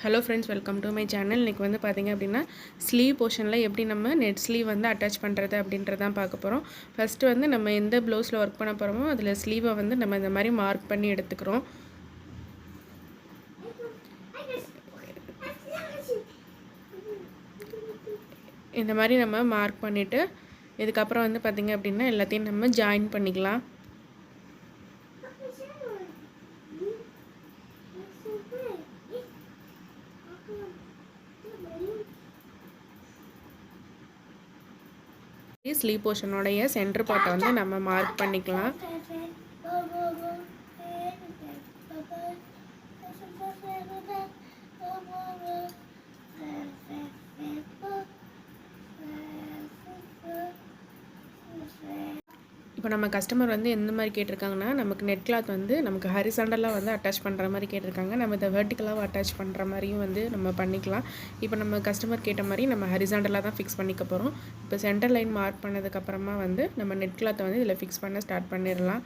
Hello friends, welcome to my channel. இன்றைக்கி வந்து பார்த்திங்க அப்படின்னா ஸ்லீவ் போர்ஷனில் எப்படி நம்ம நெட் ஸ்லீவ் வந்து அட்டாச் பண்ணுறது அப்படின்றதான் பார்க்க போகிறோம். ஃபஸ்ட்டு வந்து நம்ம எந்த ப்ளவுஸில் ஒர்க் பண்ண போகிறோமோ அதில் ஸ்லீவை வந்து நம்ம இந்த மாதிரி மார்க் பண்ணி எடுத்துக்கிறோம். இந்த மாதிரி நம்ம மார்க் பண்ணிவிட்டு இதுக்கப்புறம் வந்து பார்த்திங்க அப்படின்னா எல்லாத்தையும் நம்ம ஜாயின் பண்ணிக்கலாம். ஸ்லீவ் போர்ஷனோடைய சென்டர் பார்ட்டை வந்து நம்ம மார்க் பண்ணிக்கலாம். இப்போ நம்ம கஸ்டமர் வந்து எந்த மாதிரி கேட்டிருக்காங்கன்னா, நமக்கு நெட் கிளாத் வந்து நமக்கு ஹரிசாண்டலாக வந்து அட்டாச் பண்ணுற மாதிரி கேட்டிருக்காங்க. நம்ம இதை வெர்டிக்கலாக அட்டாச் பண்ணுற மாதிரியும் வந்து நம்ம பண்ணிக்கலாம். இப்போ நம்ம கஸ்டமர் கேட்ட மாதிரி நம்ம ஹரிசாண்டலாக தான் ஃபிக்ஸ் பண்ணிக்க போகிறோம். இப்போ சென்டர் லைன் மார்க் பண்ணதுக்கப்புறமா வந்து நம்ம நெட் கிளாத்தை வந்து இதில் ஃபிக்ஸ் பண்ண ஸ்டார்ட் பண்ணிடலாம்.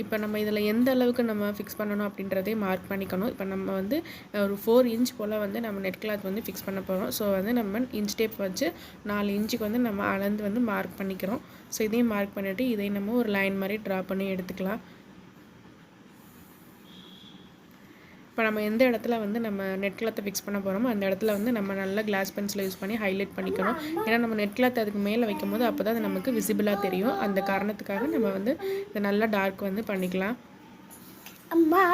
இப்போ நம்ம இதில் எந்த அளவுக்கு நம்ம ஃபிக்ஸ் பண்ணணும் அப்படின்றதே மார்க் பண்ணிக்கணும். இப்போ நம்ம வந்து ஒரு 4 இன்ச் போல் வந்து நம்ம நெட் கிளாத் வந்து ஃபிக்ஸ் பண்ண போகிறோம். ஸோ வந்து நம்ம இன்ச் டேப் வச்சு 4 இன்ச்சுக்கு வந்து நம்ம அளந்து வந்து மார்க் பண்ணிக்கிறோம். ஸோ இதையும் மார்க் பண்ணிவிட்டு இதை நம்ம ஒரு லைன் மாதிரி ட்ரா பண்ணி எடுத்துக்கலாம். இப்போ நம்ம எந்த இடத்துல வந்து நம்ம நெட் கிளாத்தை ஃபிக்ஸ் பண்ண போகிறோமோ அந்த இடத்துல வந்து நம்ம நல்லா கிளாஸ் பென்சில் யூஸ் பண்ணி ஹைலைட் பண்ணிக்கணும். ஏன்னா நம்ம நெட் கிளாத் அதுக்கு மேலே வைக்கும் போது அப்போ தான் அது நமக்கு விசிபிளாக தெரியும். அந்த காரணத்துக்காக நம்ம வந்து இதை நல்லா டார்க் வந்து பண்ணிக்கலாம். அம்மா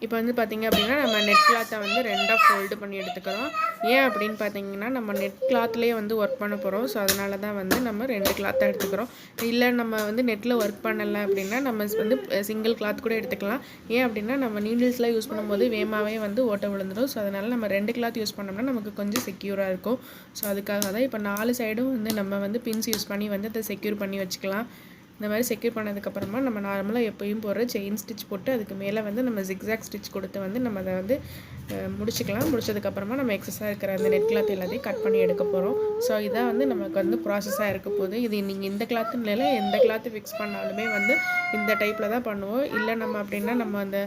இப்போ வந்து பார்த்திங்க அப்படின்னா நம்ம நெட் கிளாத்தை வந்து 2ஆக ஃபோல்டு பண்ணி எடுத்துக்கிறோம். ஏன் அப்படின்னு பார்த்தீங்கன்னா நம்ம நெட் கிளாத்லேயே வந்து ஒர்க் பண்ண போகிறோம். ஸோ அதனால தான் வந்து நம்ம 2 கிளாத்தாக எடுத்துக்கிறோம். இல்லை நம்ம வந்து நெட்டில் ஒர்க் பண்ணலை அப்படின்னா நம்ம வந்து சிங்கிள் கிளாத் கூட எடுத்துக்கலாம். ஏன் அப்படின்னா நம்ம நீடில்ஸ்லாம் யூஸ் பண்ணும்போது வேகமாகவே வந்து ஓட்ட விழுந்துடும். ஸோ அதனால் நம்ம 2 கிளாத் யூஸ் பண்ணோம்னா நமக்கு கொஞ்சம் செக்யூராக இருக்கும். ஸோ அதுக்காக தான் இப்போ 4 சைடும் வந்து நம்ம வந்து பின்ஸ் யூஸ் பண்ணி வந்து அதை செக்யூர் பண்ணி வச்சுக்கலாம். இந்த மாதிரி செக்யூர் பண்ணதுக்கப்புறமா நம்ம நார்மலாக எப்போயும் போகிற செயின் ஸ்டிச் போட்டு அதுக்கு மேலே வந்து நம்ம ஜிக்ஸாக் ஸ்டிச் கொடுத்து வந்து நம்ம அதை வந்து முடிச்சுக்கலாம். முடிச்சதுக்கப்புறமா நம்ம எக்ஸஸாக இருக்கிற அந்த நெட் கிளாத் எல்லாத்தையும் கட் பண்ணி எடுக்க போகிறோம். ஸோ இதான் வந்து நமக்கு வந்து ப்ராசஸாக இருக்க போகுது. இது நீங்கள் இந்த கிளாத்துன்னு இல்லை, எந்த கிளாத்து ஃபிக்ஸ் பண்ணாலுமே வந்து இந்த டைப்பில் தான் பண்ணுவோம். இல்லை நம்ம அப்படின்னா நம்ம அந்த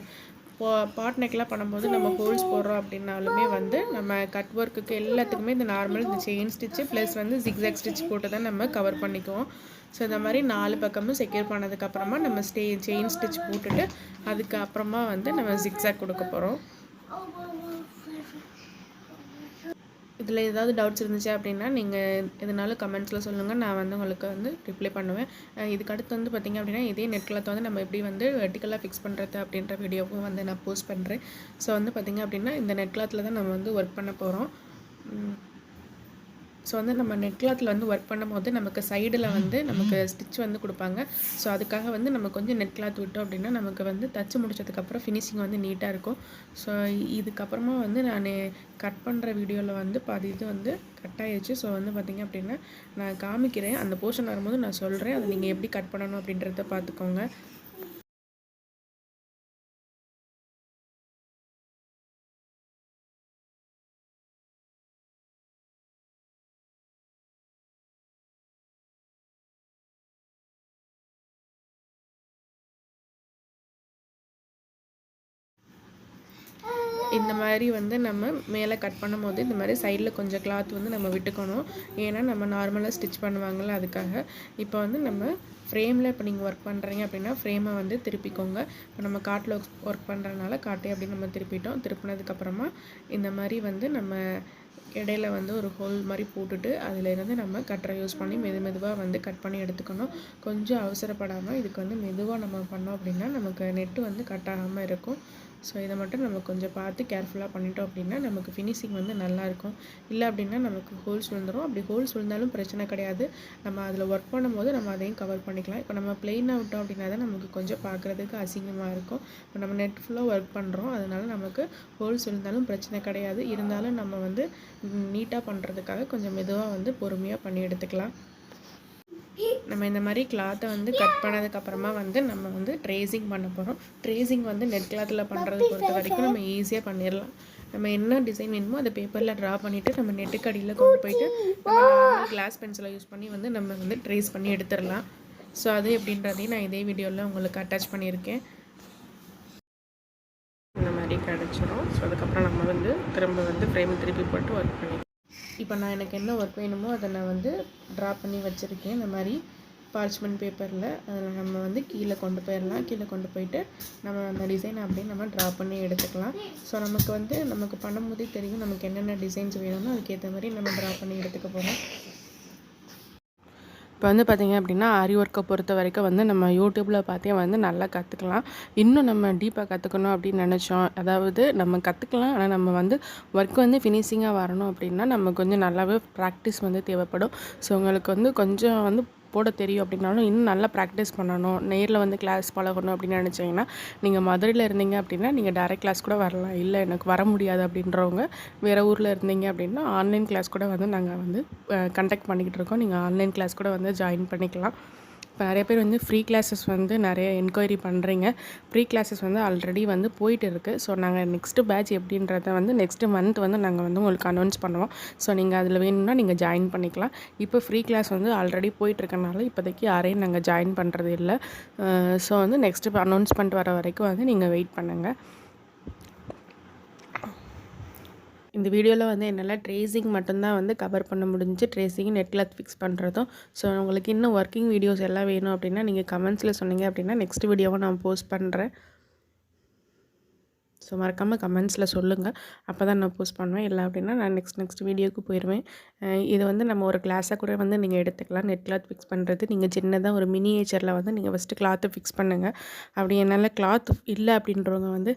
பாட் நெக்லாம் பண்ணும்போது நம்ம ஹோல்ஸ் போடுறோம் அப்படின்னாலுமே வந்து நம்ம கட் ஒர்க்குக்கு எல்லாத்துக்குமே இந்த நார்மல் இந்த செயின் ஸ்டிச்சு ப்ளஸ் வந்து ஜிக்ஸாக் ஸ்டிச் போட்டு தான் நம்ம கவர் பண்ணிக்குவோம். ஸோ இந்த மாதிரி 4 பக்கமும் செக்யூர் பண்ணதுக்கப்புறமா நம்ம செயின் ஸ்டிச் போட்டுட்டு அதுக்கப்புறமா வந்து நம்ம ஜிக்ஸாக் கொடுக்க போகிறோம். இதில் ஏதாவது டவுட்ஸ் இருந்துச்சு அப்படின்னா நீங்கள் எதனாலும் கமெண்ட்ஸில் சொல்லுங்கள். நான் வந்து உங்களுக்கு வந்து ரிப்ளை பண்ணுவேன். இதுக்கு அடுத்து வந்து பார்த்திங்க அப்படின்னா இதே நெட் கிளாத் வந்து நம்ம எப்படி வந்து வெர்டிக்கலாக ஃபிக்ஸ் பண்ணுறது அப்படின்ற வீடியோவும் வந்து நான் போஸ்ட் பண்ணுறேன். ஸோ வந்து பார்த்திங்க அப்படின்னா இந்த நெட் கிளாத்தில் தான் நம்ம வந்து ஒர்க் பண்ண போகிறோம். ஸோ வந்து நம்ம நெட் கிளாத்தில் வந்து ஒர்க் பண்ணும்போது நமக்கு சைடில் வந்து நமக்கு ஸ்டிச் வந்து கொடுப்பாங்க. ஸோ அதுக்காக வந்து நம்ம கொஞ்சம் நெட் கிளாத் விட்டோம் அப்படின்னா நமக்கு வந்து தச்சு முடிச்சதுக்கப்புறம் ஃபினிஷிங் வந்து நீட்டாக இருக்கும். ஸோ இதுக்கப்புறமா வந்து நான் கட் பண்ணுற வீடியோவில் வந்து பாதி இது வந்து கட் ஆகிடுச்சு. ஸோ வந்து பார்த்திங்க அப்படின்னா நான் காமிக்கிறேன். அந்த போர்ஷன் வரும்போது நான் சொல்கிறேன். அதை நீங்கள் எப்படி கட் பண்ணணும் அப்படின்றத பார்த்துக்கோங்க. இந்த மாதிரி வந்து நம்ம மேலே கட் பண்ணும்போது இந்த மாதிரி சைடில் கொஞ்சம் கிளாத் வந்து நம்ம விட்டுக்கணும். ஏன்னா நம்ம நார்மலாக ஸ்டிச் பண்ணுவாங்கள்ல அதுக்காக. இப்போ வந்து நம்ம ஃப்ரேமில் இப்போ நீங்கள் ஒர்க் பண்ணுறீங்க அப்படின்னா ஃப்ரேமை வந்து திருப்பிக்கோங்க. இப்போ நம்ம காட்டில் ஒர்க் பண்ணுறதுனால காட்டே அப்படின்னு நம்ம திருப்பிட்டோம். திருப்பினதுக்கப்புறமா இந்த மாதிரி வந்து நம்ம இடையில வந்து ஒரு ஹோல் மாதிரி போட்டுட்டு அதிலேருந்து நம்ம கட்டரை யூஸ் பண்ணி மெதுவாக வந்து கட் பண்ணி எடுத்துக்கணும். கொஞ்சம் அவசரப்படாமல் இதுக்கு வந்து மெதுவாக நம்ம பண்ணோம் அப்படின்னா நமக்கு நெட்டு வந்து கட் ஆகாமல் இருக்கும். ஸோ இதை மட்டும் நம்ம கொஞ்சம் பார்த்து கேர்ஃபுல்லாக பண்ணிட்டோம் அப்படின்னா நமக்கு ஃபினிஷிங் வந்து நல்லாயிருக்கும். இல்லை அப்படின்னா நமக்கு ஹோல்ஸ் விழுந்துடும். அப்படி ஹோல்ஸ் விழுந்தாலும் பிரச்சனை கிடையாது. நம்ம அதில் ஒர்க் பண்ணும்போது நம்ம அதையும் கவர் பண்ணிக்கலாம். இப்போ நம்ம பிளெயினாக விட்டோம் அப்படின்னா தான் நமக்கு கொஞ்சம் பார்க்குறதுக்கு அசிங்கமாக இருக்கும். இப்போ நம்ம நெட் ஃபுல்லாக ஒர்க் பண்ணுறோம், அதனால் நமக்கு ஹோல்ஸ் விழுந்தாலும் பிரச்சனை கிடையாது. இருந்தாலும் நம்ம வந்து நீட்டாக பண்ணுறதுக்காக கொஞ்சம் மெதுவாக வந்து பொறுமையாக பண்ணி எடுத்துக்கலாம். நம்ம இந்த மாதிரி கிளாத்தை வந்து கட் பண்ணதுக்கப்புறமா வந்து நம்ம வந்து ட்ரேசிங் பண்ண போகிறோம். ட்ரேசிங் வந்து நெட் கிளாத்தில் பண்ணுறது பொறுத்த வரைக்கும் நம்ம ஈஸியாக பண்ணிடலாம். நம்ம என்ன டிசைன் வேணுமோ அதை பேப்பரில் ட்ரா பண்ணிவிட்டு நம்ம நெட்டுக்கு அடியில் கொண்டு போயிட்டு நம்ம நார்மல் கிளாஸ் பென்சிலை யூஸ் பண்ணி வந்து நம்ம வந்து ட்ரேஸ் பண்ணி எடுத்துடலாம். ஸோ அது எப்படின்றதையும் நான் இதே வீடியோவில் உங்களுக்கு அட்டாச் பண்ணியிருக்கேன். இந்த மாதிரி கிடச்சிரும். ஸோ அதுக்கப்புறம் நம்ம வந்து திரும்ப வந்து ஃப்ரேம் திருப்பி போட்டு ஒர்க் பண்ணி இப்போ நான் எனக்கு என்ன ஒர்க் வேணுமோ அதை நான் வந்து ட்ரா பண்ணி வச்சுருக்கேன். இந்த மாதிரி பார்ச்மெண்ட் பேப்பரில் அதில் நம்ம வந்து கீழே கொண்டு போயிடலாம். கீழே கொண்டு போயிட்டு நம்ம அந்த டிசைனை அப்படியே நம்ம ட்ரா பண்ணி எடுத்துக்கலாம். ஸோ நமக்கு பண்ணும்போதே தெரியும் நமக்கு என்னென்ன டிசைன்ஸ் வேணும்னோ அதுக்கேற்ற மாதிரி நம்ம ட்ரா பண்ணி எடுத்துக்க போகிறோம். இப்போ வந்து பார்த்திங்க அப்படின்னா ஆரி ஒர்க்கை பொறுத்த வரைக்கும் வந்து நம்ம யூடியூப்பில் பார்த்தே வந்து நல்லா கற்றுக்கலாம். இன்னும் நம்ம டீப்பாக கற்றுக்கணும் அப்படின்னு நினச்சோம். அதாவது நம்ம கற்றுக்கலாம், ஆனால் நம்ம வந்து ஒர்க் வந்து ஃபினிஷிங்காக வரணும் அப்படின்னா நம்ம கொஞ்சம் நல்லாவே ப்ராக்டிஸ் வந்து தேவைப்படும். ஸோ உங்களுக்கு வந்து கொஞ்சம் வந்து போட தெரியும் அப்படின்னாலும் இன்னும் நல்லா ப்ராக்டிஸ் பண்ணணும், நேரில் வந்து கிளாஸ் பழகணும் அப்படின்னு நினச்சிங்கன்னா நீங்கள் மதுரையில் இருந்தீங்க அப்படின்னா நீங்கள் டைரக்ட் கிளாஸ் கூட வரலாம். இல்லை எனக்கு வர முடியாது அப்படின்றவங்க வேறு ஊரில் இருந்தீங்க அப்படின்னா ஆன்லைன் கிளாஸ் கூட வந்து நாங்கள் வந்து கண்டக்ட் பண்ணிக்கிட்டு இருக்கோம். நீங்கள் ஆன்லைன் கிளாஸ் கூட வந்து ஜாயின் பண்ணிக்கலாம். இப்போ நிறைய பேர் வந்து ஃப்ரீ கிளாஸஸ் வந்து நிறைய என்கொயரி பண்ணுறீங்க. ஃப்ரீ கிளாஸஸ் வந்து ஆல்ரெடி வந்து போயிட்டு இருக்குது. ஸோ நாங்கள் நெக்ஸ்ட்டு பேட்ச் எப்படின்றத வந்து நெக்ஸ்ட்டு மந்த் வந்து நாங்கள் வந்து உங்களுக்கு அனௌன்ஸ் பண்ணுவோம். ஸோ நீங்கள் அதில் வேணும்னா நீங்கள் ஜாயின் பண்ணிக்கலாம். இப்போ ஃப்ரீ கிளாஸ் வந்து ஆல்ரெடி போயிட்டுருக்கனால இப்போதைக்கு யாரையும் நாங்கள் ஜாயின் பண்ணுறது இல்லை. ஸோ வந்து நெக்ஸ்ட்டு அனௌன்ஸ்மெண்ட் வர வரைக்கும் வந்து நீங்கள் வெயிட் பண்ணுங்கள். இந்த வீடியோவில் வந்து என்னால் ட்ரேசிங் மட்டும்தான் வந்து கவர் பண்ண முடிஞ்சு. ட்ரேசிங் நெட் கிளாத் ஃபிக்ஸ் பண்ணுறதும். ஸோ உங்களுக்கு இன்னும் ஒர்க்கிங் வீடியோஸ் எல்லாம் வேணும் அப்படின்னா நீங்கள் கமெண்ட்ஸில் சொன்னீங்க அப்படின்னா நெக்ஸ்ட் வீடியோவை நான் போஸ்ட் பண்ணுறேன். ஸோ மறக்காமல் கமெண்ட்ஸில் சொல்லுங்கள். அப்போ தான் நான் போஸ்ட் பண்ணுவேன். இல்லை அப்படின்னா நான் நெக்ஸ்ட் வீடியோவுக்கு போயிடுவேன். இது வந்து நம்ம ஒரு கிளாஸாக கூட வந்து நீங்கள் எடுத்துக்கலாம். நெட் கிளாத் ஃபிக்ஸ் பண்ணுறது நீங்கள் சின்னதாக ஒரு மினியேச்சரில் வந்து நீங்கள் ஃபஸ்ட்டு கிளாத்தை ஃபிக்ஸ் பண்ணுங்கள். அப்படி என்னால் கிளாத் இல்லை அப்படின்றவங்க வந்து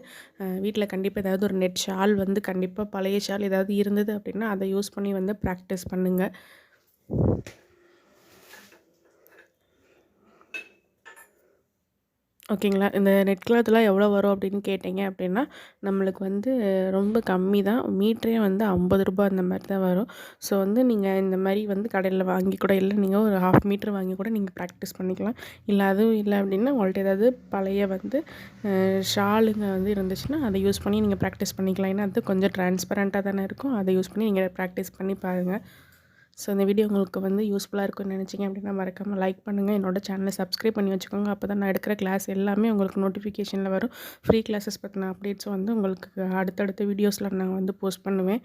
வீட்டில் கண்டிப்பாக ஏதாவது ஒரு நெட் ஷால் வந்து கண்டிப்பாக பழைய ஷால் ஏதாவது இருந்தது அப்படின்னா அதை யூஸ் பண்ணி வந்து ப்ராக்டிஸ் பண்ணுங்கள். ஓகேங்களா. இந்த நெட் கிளாத்லாம் எவ்வளோ வரும் அப்படின்னு கேட்டிங்க அப்படின்னா நம்மளுக்கு வந்து ரொம்ப கம்மி தான். மீட்டரே வந்து ரூ. 50 அந்த மாதிரி தான் வரும். ஸோ வந்து நீங்கள் இந்த மாதிரி வந்து கடையில் வாங்கி கூட இல்லை நீங்கள் ஒரு 1/2 மீட்டர் வாங்கி கூட நீங்கள் ப்ராக்டிஸ் பண்ணிக்கலாம். இல்லை அதுவும் இல்லை அப்படின்னா உங்கள்கிட்ட ஏதாவது பழைய வந்து ஷாலுங்க வந்து இருந்துச்சுன்னா அதை யூஸ் பண்ணி நீங்கள் ப்ராக்டிஸ் பண்ணிக்கலாம். ஏன்னா அது கொஞ்சம் டிரான்ஸ்பரண்ட்டாக தானே இருக்கும். அதை யூஸ் பண்ணி நீங்கள் ப்ராக்டிஸ் பண்ணி பாருங்கள். ஸோ இந்த வீடியோ உங்களுக்கு வந்து யூஸ்ஃபுல்லாக இருக்கும்னு நினச்சிங்க அப்படின்னா மறக்காமல் லைக் பண்ணுங்கள். என்னோடய சேனலை சப்ஸ்கிரைப் பண்ணி வச்சுக்கோங்க. அப்போ தான் நான் எடுக்கிற கிளாஸ் எல்லாமே உங்களுக்கு நோட்டிஃபிகேஷனில் வரும். ஃப்ரீ கிளாஸஸ் பற்றின அப்டேட்ஸும் வந்து உங்களுக்கு அடுத்தடுத்த வீடியோஸில் நான் வந்து போஸ்ட் பண்ணுவேன்.